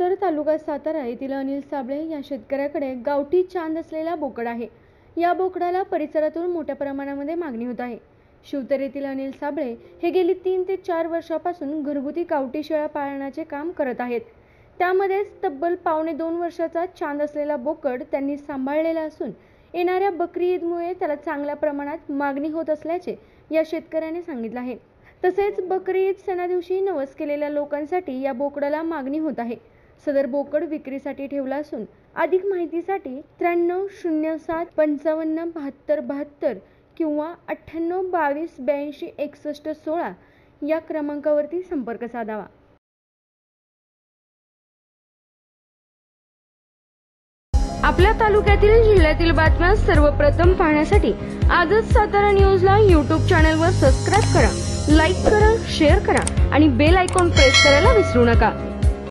शिवतर तालुका सातारा येथील अनिल साबळे या शेतकऱ्याकडे गावठी चांद असलेला बोकड आहे। या बोकडाला परिसरातून मोठ्या प्रमाणामध्ये मागणी होत आहे। शिवतर येथील अनिल साबळे हे गेली 3 ते 4 वर्षांपासून घरगुती गावठी शेळ्या पाळण्याचे काम करत आहेत। त्यामध्ये तब्बल 1.5-2 वर्षाचा चांद असलेला बोकड त्यांनी सांभाळलेला असून येणाऱ्या बकरी ईदमुळे त्याला चांगल्या प्रमाणात मागणी होत असल्याचे या शेतकऱ्याने सांगितले आहे। तसेच बकरी ईद सणादिवशी नवस केलेल्या लोकांसाठी या बोकडाला मागणी होत आहे। सदर बोकड विक्रीसाठी ठेवला असून अधिक माहितीसाठी 9307557272 किंवा 9822826116 या क्रमांकावरती संपर्क साधावा। आपल्या तालुक्यातील जिल्ह्यातील बातम्या सर्वप्रथम पाहण्यासाठी आजच सातारा न्यूजला YouTube चॅनलवर सबस्क्राइब करा, लाईक करा, शेअर करा आणि बेल आयकॉन प्रेस करायला विसरू नका।